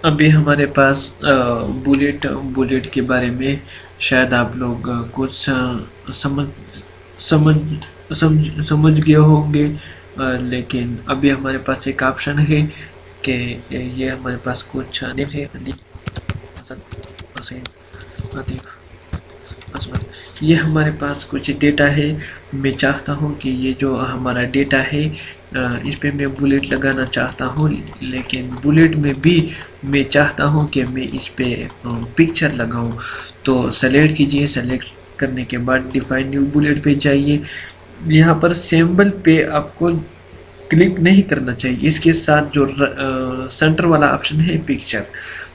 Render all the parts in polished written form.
अभी हमारे पास बुलेट के बारे में शायद आप लोग कुछ समझ समझ समझ गए होंगे, लेकिन अभी हमारे पास एक ऑप्शन है कि ये हमारे पास कुछ ये हमारे पास कुछ डेटा है। मैं चाहता हूँ कि ये जो हमारा डेटा है इस पे मैं बुलेट लगाना चाहता हूँ, लेकिन बुलेट में भी मैं चाहता हूँ कि मैं इस पे पिक्चर लगाऊँ। तो सेलेक्ट कीजिए, सेलेक्ट करने के बाद डिफाइन न्यू बुलेट पे जाइए। यहाँ पर सिंबल पे आपको क्लिक नहीं करना चाहिए, इसके साथ जो सेंटर वाला ऑप्शन है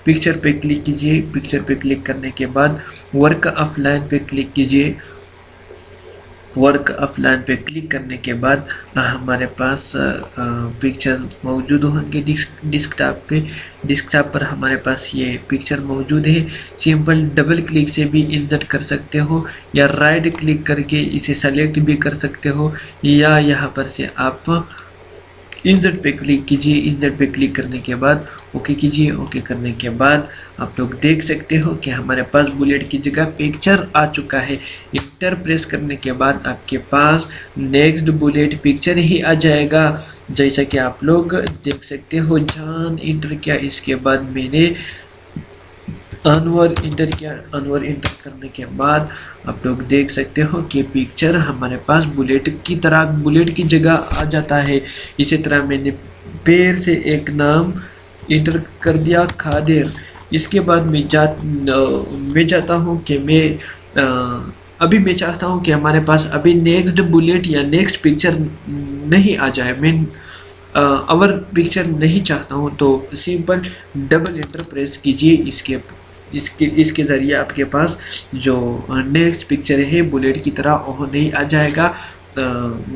पिक्चर पे क्लिक कीजिए। पिक्चर पे क्लिक करने के बाद वर्क ऑफलाइन पे क्लिक कीजिए। वर्क ऑफलाइन पे क्लिक करने के बाद हमारे पास पिक्चर मौजूद होंगे डिस्कटॉप पे। डिस्कटॉप पर हमारे पास ये पिक्चर मौजूद है। सिंपल डबल क्लिक से भी इंसर्ट कर सकते हो, या राइट क्लिक करके इसे सेलेक्ट भी कर सकते हो, या यहाँ पर से आप इंसर्ट पे क्लिक कीजिए। इंसर्ट पे क्लिक करने के बाद ओके कीजिए। ओके करने के बाद आप लोग देख सकते हो कि हमारे पास बुलेट की जगह पिक्चर आ चुका है। इंटर प्रेस करने के बाद आपके पास नेक्स्ट बुलेट पिक्चर ही आ जाएगा, जैसा कि आप लोग देख सकते हो। जान इंटर किया, इसके बाद मैंने अनवर इंटर किया। अनवर इंटर करने के बाद आप लोग देख सकते हो कि पिक्चर हमारे पास बुलेट की तरह बुलेट की जगह आ जाता है। इसी तरह मैंने पैर से एक नाम इंटर कर दिया, खादिर। इसके बाद मैं चाहता हूँ कि अभी मैं चाहता हूँ कि हमारे पास अभी नेक्स्ट बुलेट या नेक्स्ट पिक्चर नहीं आ जाए। मैं अवर पिक्चर नहीं चाहता हूँ, तो सिंपल डबल इंटर प्रेस कीजिए। इसके ज़रिए आपके पास जो नेक्स्ट पिक्चर है बुलेट की तरह वो नहीं आ जाएगा।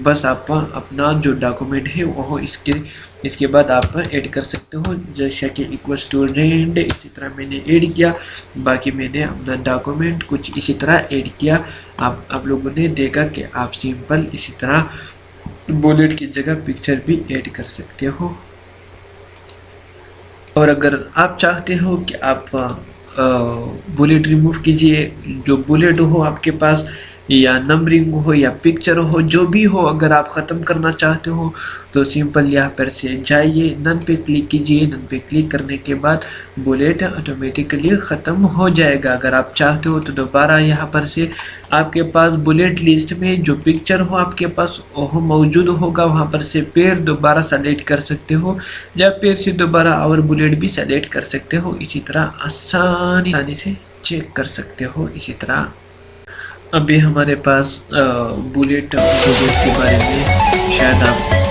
बस आप अपना जो डॉक्यूमेंट है वो इसके बाद आप ऐड कर सकते हो, जैसा कि इक्वल स्टूडेंट। इसी तरह मैंने ऐड किया, बाकी मैंने अपना डॉक्यूमेंट कुछ इसी तरह ऐड किया। आप लोगों ने देखा कि आप सिंपल इसी तरह बुलेट की जगह पिक्चर भी ऐड कर सकते हो। और अगर आप चाहते हो कि आप बुलेट रिमूव कीजिए, जो बुलेट हो आपके पास, या नंबरिंग हो या पिक्चर हो, जो भी हो, अगर आप ख़त्म करना चाहते हो तो सिंपल यहाँ पर से जाइए, नन पे क्लिक कीजिए। नन पे क्लिक करने के बाद बुलेट ऑटोमेटिकली ख़त्म हो जाएगा। अगर आप चाहते हो तो दोबारा यहाँ पर से आपके पास बुलेट लिस्ट में जो पिक्चर हो आपके पास वो मौजूद होगा, वहाँ पर से पैर दोबारा सेलेक्ट कर सकते हो, या पैर से दोबारा और बुलेट भी सेलेक्ट कर सकते हो। इसी तरह आसानी से चेक कर सकते हो। इसी तरह अभी हमारे पास बुलेट के बारे में शायद आप